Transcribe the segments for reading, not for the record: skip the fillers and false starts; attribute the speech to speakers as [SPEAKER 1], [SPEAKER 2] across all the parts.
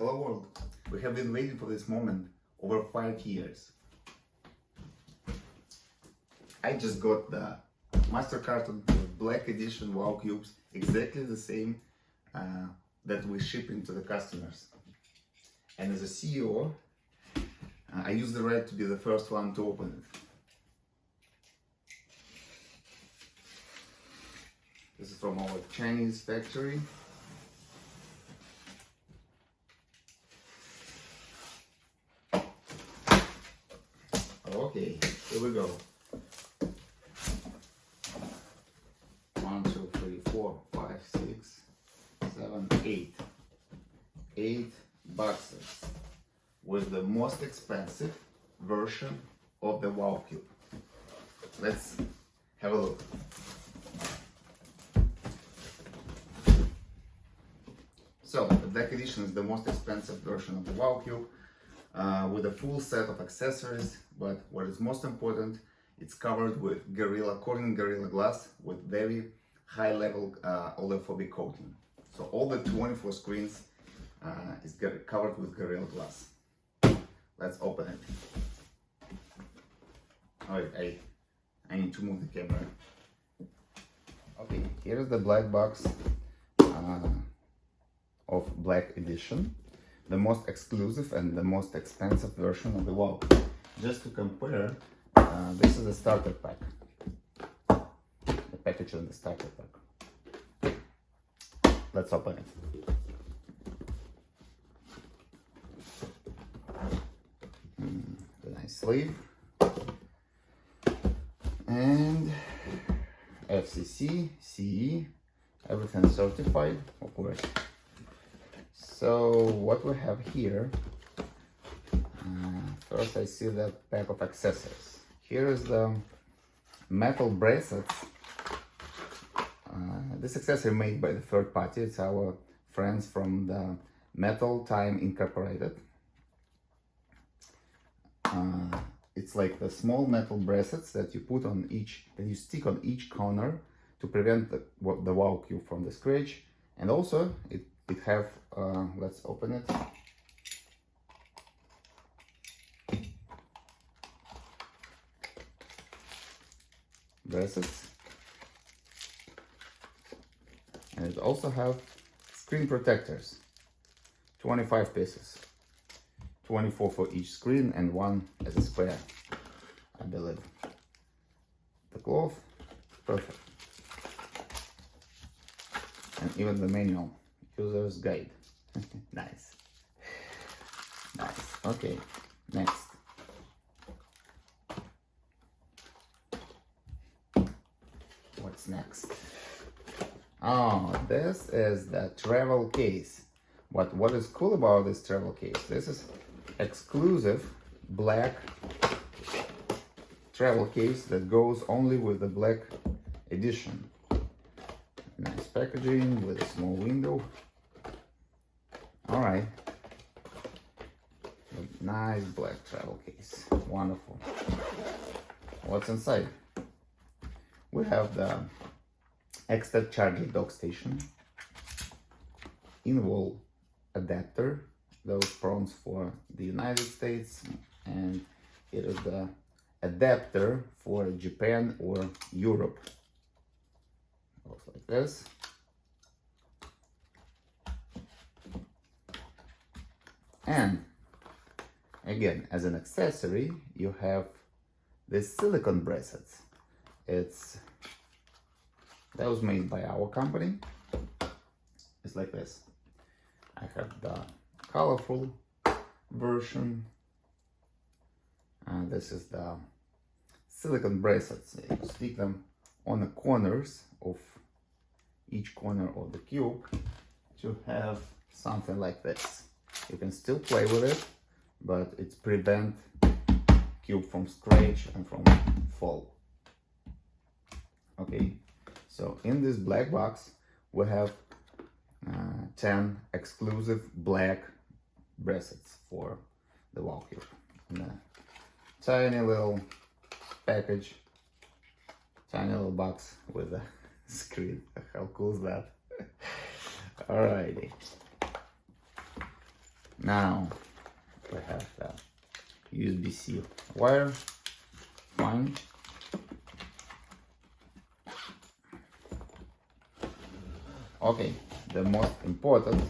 [SPEAKER 1] Hello world, we have been waiting for this moment over 5 years. I just got the master carton black edition WOWCUBEs, exactly the same that we shipping to the customers. And as a CEO, I use the right to be the first one to open it. This is from our Chinese factory. Okay, here we go. 1, 2, 3, 4, 5, 6, 7, 8. 8 boxes with the most expensive version of the WOWCUBE. Let's have a look. So, the Black Edition is the most expensive version of the WOWCUBE with a full set of accessories, but what is most important, it's covered with Corning Gorilla Glass with very high level oleophobic coating. So all the 24 screens is covered with Gorilla Glass. Let's open it. Alright, I need to move the camera. Okay, here's the black box of Black Edition, the most exclusive and the most expensive version of the WOWCUBE. Just to compare, this is the starter pack, the package of the starter pack. Let's open it. The nice sleeve and FCC, CE, everything certified, of course. So what we have here, first I see the pack of accessories. Here is the metal bracelets. This accessory made by the third party. It's our friends from the Metal Time Incorporated. It's like the small metal bracelets that you put on that you stick on each corner to prevent the WOWCUBE from the scratch. And also it have, let's open it. Bracelets. And it also have screen protectors, 25 pieces, 24 for each screen and 1 as a square, I believe. The cloth, perfect. And even the manual, user's guide. Nice. Nice. Okay, next. What's next? Oh, this is the travel case. But what is cool about this travel case? This is exclusive black travel case that goes only with the Black Edition. Nice packaging with a small window. Alright. Nice black travel case. Wonderful. What's inside? We have the extra charger dock station, in-wall adapter, those prongs for the United States, and here is the adapter for Japan or Europe. Looks like this. And again, as an accessory, you have this silicone bracelets. That was made by our company. It's like this. I have the colorful version. And this is the silicone bracelets. You stick them on the corners of each corner of the cube to have something like this. You can still play with it, but it's prevent cube from scratch and from fall. Okay, so in this black box we have 10 exclusive black bracelets for the WOWCUBE. And a tiny little package, tiny little box with a screen. How cool is that? Alrighty. Now we have the USB-C wire. Fine. Okay, the most important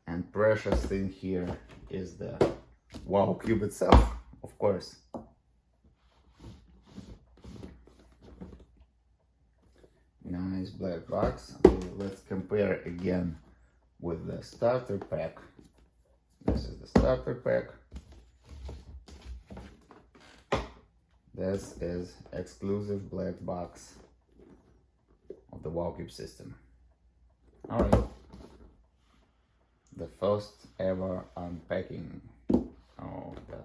[SPEAKER 1] and precious thing here is the WOWCUBE itself, of course. Nice black box. Okay, let's compare again with the starter pack. This is the starter pack. This is exclusive black box of the WOWCUBE system. All right, the first ever unpacking of the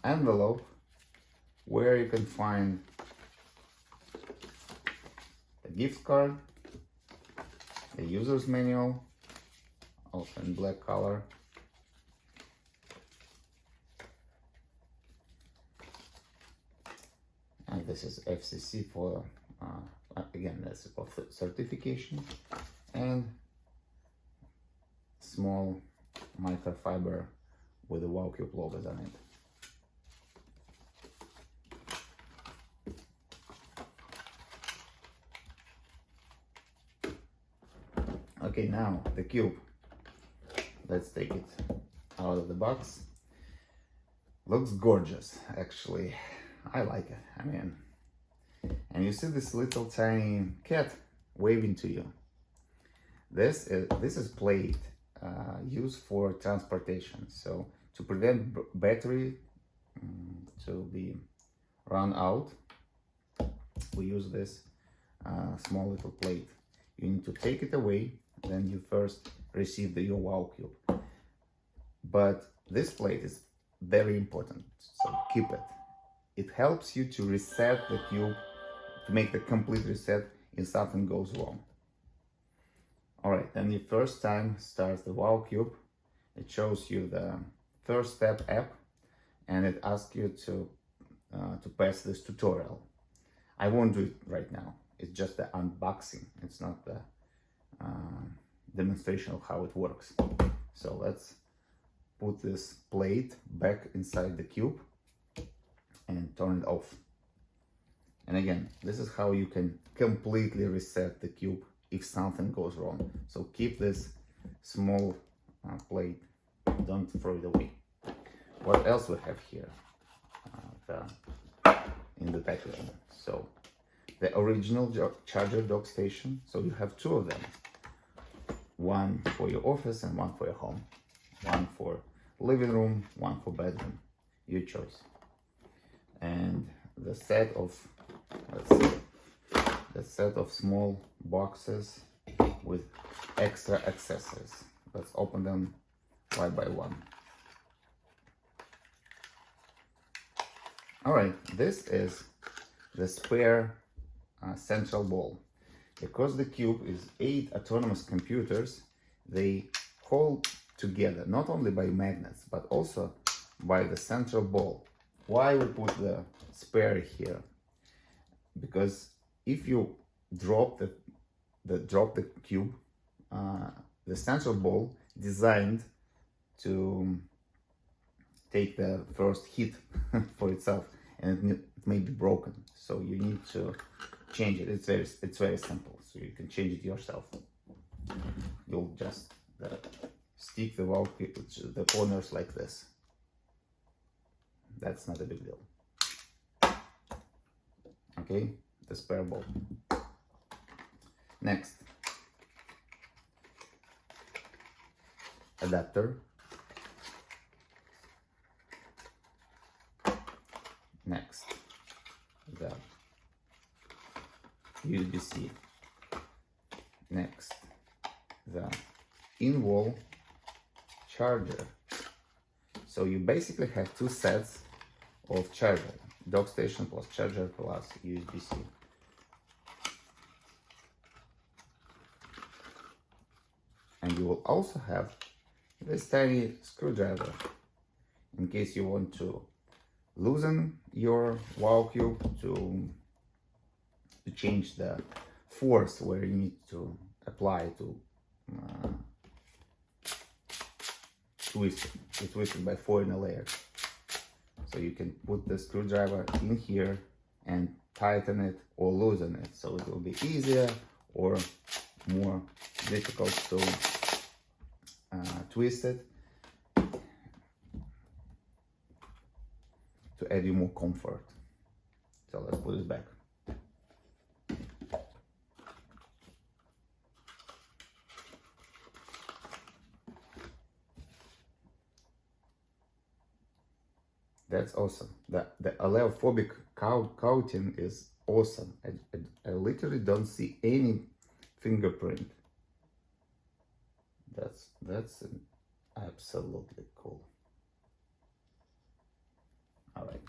[SPEAKER 1] envelope, where you can find the gift card, the user's manual, also in black color, and this is FCC for again, that's for certification, and small microfiber with the WOWCUBE logos on it. Okay, now the cube. Let's take it out of the box. Looks gorgeous, actually. I like it. I mean, and you see this little tiny cat waving to you. This is plate used for transportation. So to prevent battery to be run out, we use this small little plate. You need to take it away, then you first receive your WOWCUBE. But this plate is very important, so keep it. It helps you to reset the cube, to make the complete reset if something goes wrong. All right, then the first time starts the WOWCUBE. It shows you the first step app, and it asks you to pass this tutorial. I won't do it right now. It's just the unboxing. It's not the demonstration of how it works. So let's put this plate back inside the cube and turn it off. And again, this is how you can completely reset the cube if something goes wrong. So keep this small plate, don't throw it away. What else we have here in the packaging? So the original charger dock station. So you have two of them. One for your office and one for your home. One for living room, one for bedroom. Your choice. And the set of, let's see, the set of small boxes with extra accessories. Let's open them one by one. All right, this is the spare central ball. Because the cube is 8 autonomous computers, they hold together not only by magnets but also by the central ball. Why we put the spare here? Because if you drop the cube, the central ball designed to take the first hit for itself, and it may be broken. So you need to change it. It's very simple. So you can change it yourself. You'll just stick the WOWCUBE to the corners like this. That's not a big deal. Okay, the spare ball. Next, adapter. Next, the USB-C. Next, the in-wall charger. So you basically have two sets of charger, dock station plus charger plus USB-C. And you will also have this tiny screwdriver in case you want to loosen your WOWCUBE to change the force where you need to apply to twisted. It's twisted by 4 in a layer. So you can put the screwdriver in here and tighten it or loosen it. So it will be easier or more difficult to twist it, to add you more comfort. So let's put it back. That's awesome. The oleophobic coating is awesome. I literally don't see any fingerprint. That's absolutely cool. All right.